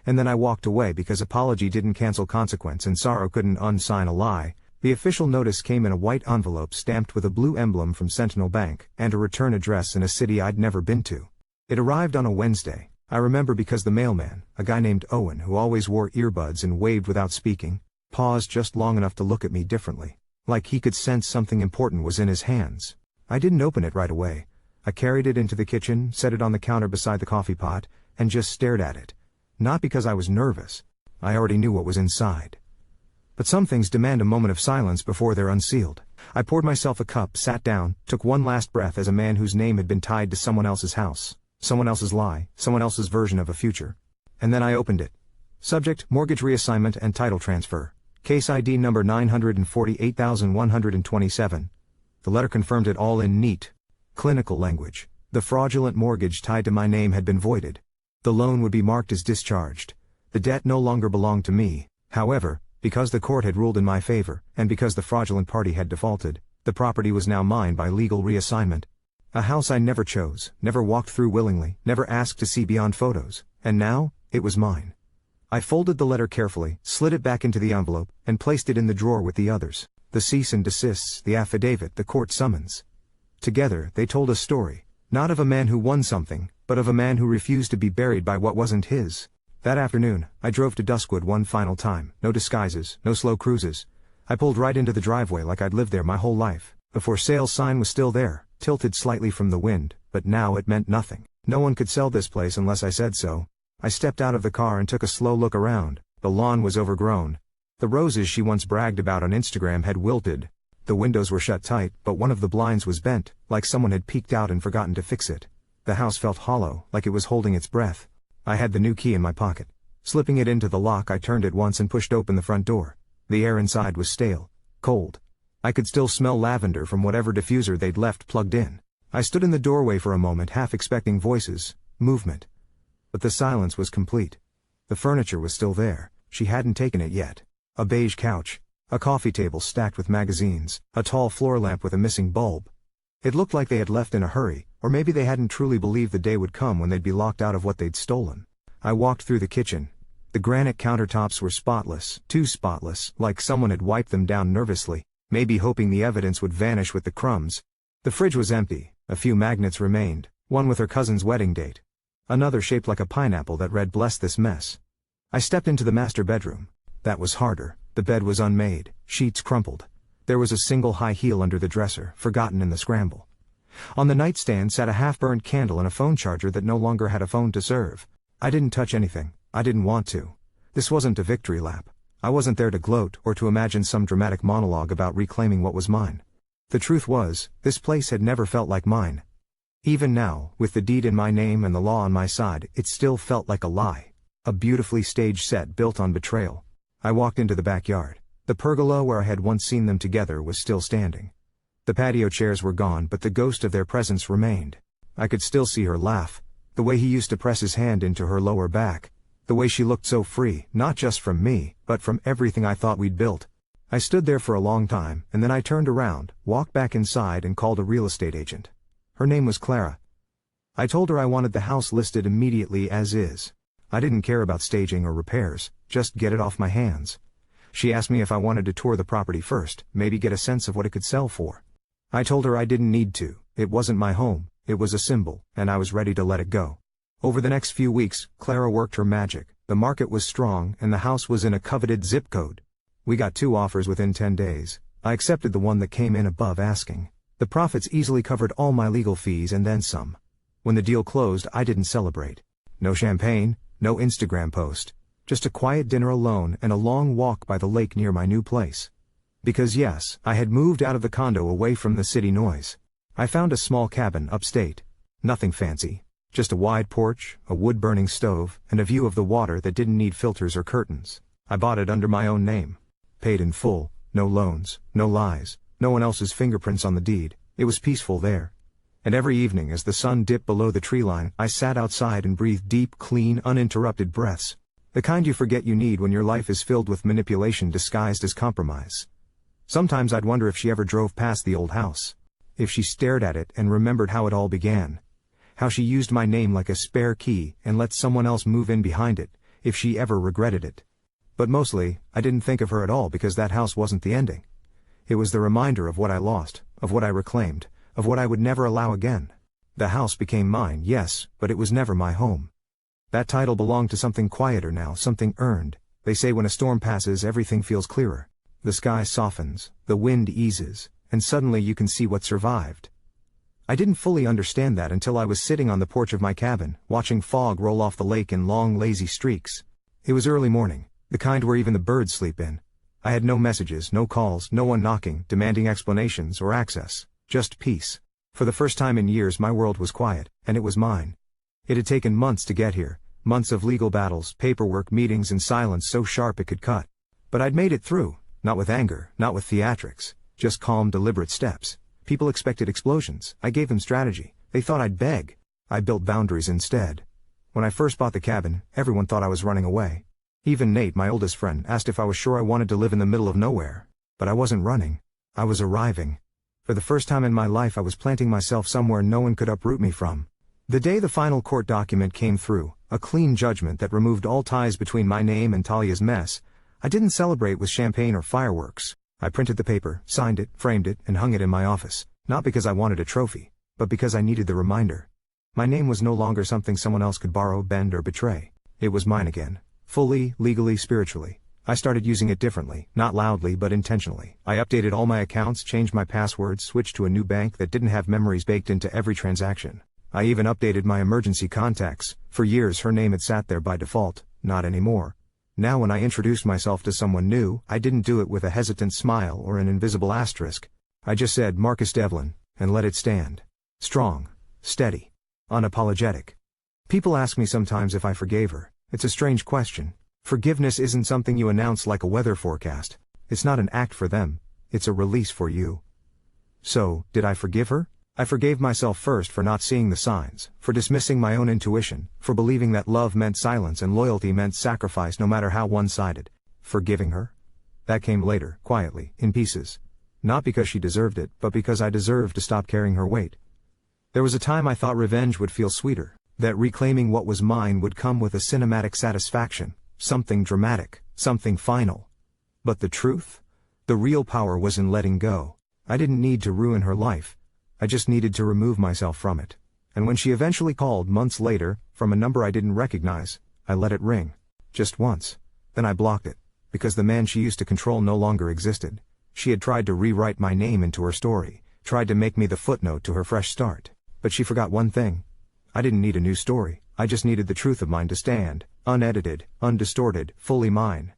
And then I walked away because apology didn't cancel consequence and sorrow couldn't unsign a lie. The official notice came in a white envelope stamped with a blue emblem from Sentinel Bank, and a return address in a city I'd never been to. It arrived on a Wednesday. I remember because the mailman, a guy named Owen who always wore earbuds and waved without speaking, paused just long enough to look at me differently. Like he could sense something important was in his hands. I didn't open it right away. I carried it into the kitchen, set it on the counter beside the coffee pot, and just stared at it. Not because I was nervous. I already knew what was inside. But some things demand a moment of silence before they're unsealed. I poured myself a cup, sat down, took one last breath as a man whose name had been tied to someone else's house, someone else's lie, someone else's version of a future. And then I opened it. Subject, mortgage reassignment and title transfer. Case ID number 948,127. The letter confirmed it all in neat, clinical language. The fraudulent mortgage tied to my name had been voided. The loan would be marked as discharged. The debt no longer belonged to me. However, because the court had ruled in my favor, and because the fraudulent party had defaulted, the property was now mine by legal reassignment. A house I never chose, never walked through willingly, never asked to see beyond photos, and now, it was mine. I folded the letter carefully, slid it back into the envelope, and placed it in the drawer with the others. The cease and desists, the affidavit, the court summons. Together, they told a story, not of a man who won something, but of a man who refused to be buried by what wasn't his. That afternoon, I drove to Duskwood one final time. No disguises, no slow cruises. I pulled right into the driveway like I'd lived there my whole life. The for sale sign was still there, tilted slightly from the wind, but now it meant nothing. No one could sell this place unless I said so. I stepped out of the car and took a slow look around. The lawn was overgrown. The roses she once bragged about on Instagram had wilted. The windows were shut tight, but one of the blinds was bent, like someone had peeked out and forgotten to fix it. The house felt hollow, like it was holding its breath. I had the new key in my pocket. Slipping it into the lock, I turned it once and pushed open the front door. The air inside was stale, cold. I could still smell lavender from whatever diffuser they'd left plugged in. I stood in the doorway for a moment, half expecting voices, movement. But the silence was complete. The furniture was still there. She hadn't taken it yet. A beige couch. A coffee table stacked with magazines. A tall floor lamp with a missing bulb. It looked like they had left in a hurry, or maybe they hadn't truly believed the day would come when they'd be locked out of what they'd stolen. I walked through the kitchen. The granite countertops were spotless, too spotless, like someone had wiped them down nervously, maybe hoping the evidence would vanish with the crumbs. The fridge was empty, a few magnets remained, one with her cousin's wedding date. Another shaped like a pineapple that read "Bless this mess." I stepped into the master bedroom. That was harder. The bed was unmade, sheets crumpled. There was a single high heel under the dresser, forgotten in the scramble. On the nightstand sat a half-burned candle and a phone charger that no longer had a phone to serve. I didn't touch anything. I didn't want to. This wasn't a victory lap. I wasn't there to gloat or to imagine some dramatic monologue about reclaiming what was mine. The truth was, this place had never felt like mine. Even now, with the deed in my name and the law on my side, it still felt like a lie. A beautifully staged set built on betrayal. I walked into the backyard. The pergola where I had once seen them together was still standing. The patio chairs were gone, but the ghost of their presence remained. I could still see her laugh. The way he used to press his hand into her lower back. The way she looked so free, not just from me, but from everything I thought we'd built. I stood there for a long time, and then I turned around, walked back inside and called a real estate agent. Her name was Clara. I told her I wanted the house listed immediately as is. I didn't care about staging or repairs, just get it off my hands. She asked me if I wanted to tour the property first, maybe get a sense of what it could sell for. I told her I didn't need to, it wasn't my home, it was a symbol, and I was ready to let it go. Over the next few weeks, Clara worked her magic. The market was strong and the house was in a coveted zip code. We got 2 offers within 10 days. I accepted the one that came in above asking. The profits easily covered all my legal fees and then some. When the deal closed, I didn't celebrate. No champagne, no Instagram post. Just a quiet dinner alone and a long walk by the lake near my new place. Because yes, I had moved out of the condo away from the city noise. I found a small cabin upstate. Nothing fancy. Just a wide porch, a wood-burning stove, and a view of the water that didn't need filters or curtains. I bought it under my own name. Paid in full, no loans, no lies, no one else's fingerprints on the deed. It was peaceful there. And every evening as the sun dipped below the tree line, I sat outside and breathed deep, clean, uninterrupted breaths. The kind you forget you need when your life is filled with manipulation disguised as compromise. Sometimes I'd wonder if she ever drove past the old house. If she stared at it and remembered how it all began. How she used my name like a spare key and let someone else move in behind it, if she ever regretted it. But mostly, I didn't think of her at all because that house wasn't the ending. It was the reminder of what I lost, of what I reclaimed, of what I would never allow again. The house became mine, yes, but it was never my home. That title belonged to something quieter now, something earned. They say when a storm passes, everything feels clearer. The sky softens, the wind eases, and suddenly you can see what survived. I didn't fully understand that until I was sitting on the porch of my cabin, watching fog roll off the lake in long, lazy streaks. It was early morning, the kind where even the birds sleep in. I had no messages, no calls, no one knocking, demanding explanations or access, just peace. For the first time in years my world was quiet, and it was mine. It had taken months to get here, months of legal battles, paperwork, meetings, and silence so sharp it could cut. But I'd made it through, not with anger, not with theatrics, just calm, deliberate steps. People expected explosions. I gave them strategy. They thought I'd beg. I built boundaries instead. When I first bought the cabin, everyone thought I was running away. Even Nate, my oldest friend, asked if I was sure I wanted to live in the middle of nowhere. But I wasn't running. I was arriving. For the first time in my life I was planting myself somewhere no one could uproot me from. The day the final court document came through, a clean judgment that removed all ties between my name and Talia's mess, I didn't celebrate with champagne or fireworks. I printed the paper, signed it, framed it, and hung it in my office, not because I wanted a trophy, but because I needed the reminder. My name was no longer something someone else could borrow, bend, or betray. It was mine again. Fully, legally, spiritually. I started using it differently, not loudly but intentionally. I updated all my accounts, changed my passwords, switched to a new bank that didn't have memories baked into every transaction. I even updated my emergency contacts. For years her name had sat there by default, not anymore. Now when I introduced myself to someone new, I didn't do it with a hesitant smile or an invisible asterisk. I just said Marcus Devlin, and let it stand. Strong, steady, unapologetic. People ask me sometimes if I forgave her. It's a strange question. Forgiveness isn't something you announce like a weather forecast. It's not an act for them, it's a release for you. So, did I forgive her? I forgave myself first for not seeing the signs, for dismissing my own intuition, for believing that love meant silence and loyalty meant sacrifice no matter how one-sided. Forgiving her? That came later, quietly, in pieces. Not because she deserved it, but because I deserved to stop carrying her weight. There was a time I thought revenge would feel sweeter, that reclaiming what was mine would come with a cinematic satisfaction, something dramatic, something final. But the truth? The real power was in letting go. I didn't need to ruin her life. I just needed to remove myself from it. And when she eventually called months later, from a number I didn't recognize, I let it ring. Just once. Then I blocked it. Because the man she used to control no longer existed. She had tried to rewrite my name into her story, tried to make me the footnote to her fresh start. But she forgot one thing. I didn't need a new story, I just needed the truth of mine to stand, unedited, undistorted, fully mine.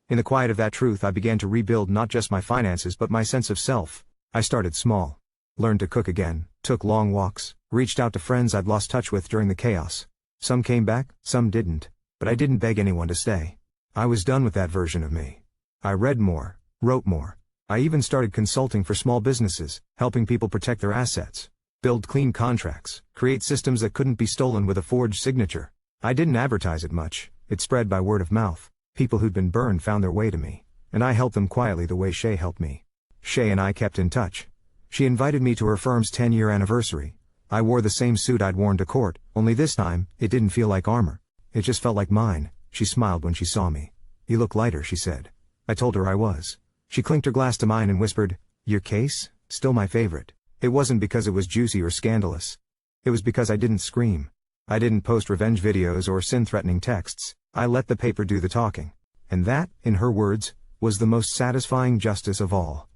In the quiet of that truth I began to rebuild not just my finances but my sense of self. I started small. Learned to cook again, took long walks, reached out to friends I'd lost touch with during the chaos. Some came back, some didn't, but I didn't beg anyone to stay. I was done with that version of me. I read more, wrote more. I even started consulting for small businesses, helping people protect their assets, build clean contracts, create systems that couldn't be stolen with a forged signature. I didn't advertise it much, it spread by word of mouth. People who'd been burned found their way to me, and I helped them quietly the way Shay helped me. Shay and I kept in touch. She invited me to her firm's 10-year anniversary. I wore the same suit I'd worn to court, only this time, it didn't feel like armor. It just felt like mine. She smiled when she saw me. "You look lighter," she said. I told her I was. She clinked her glass to mine and whispered, "Your case? Still my favorite." It wasn't because it was juicy or scandalous. It was because I didn't scream. I didn't post revenge videos or sin-threatening texts. I let the paper do the talking. And that, in her words, was the most satisfying justice of all.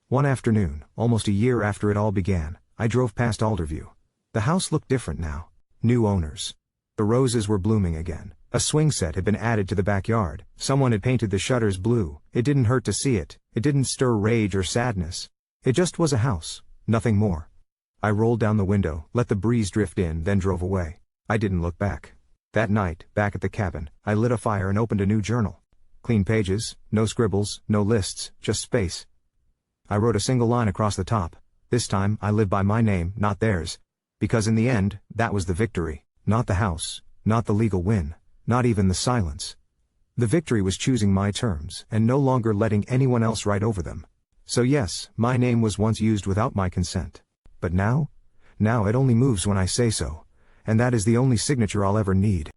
One afternoon, almost a year after it all began, I drove past Alderview. The house looked different now. New owners. The roses were blooming again. A swing set had been added to the backyard. Someone had painted the shutters blue. It didn't hurt to see it. It didn't stir rage or sadness. It just was a house, nothing more. I rolled down the window, let the breeze drift in, then drove away. I didn't look back. That night, back at the cabin, I lit a fire and opened a new journal. Clean pages, no scribbles, no lists, just space. I wrote a single line across the top. This time, I live by my name, not theirs. Because in the end, that was the victory. Not the house, not the legal win, not even the silence. The victory was choosing my terms, and no longer letting anyone else write over them. So yes, my name was once used without my consent. But now it only moves when I say so. And that is the only signature I'll ever need.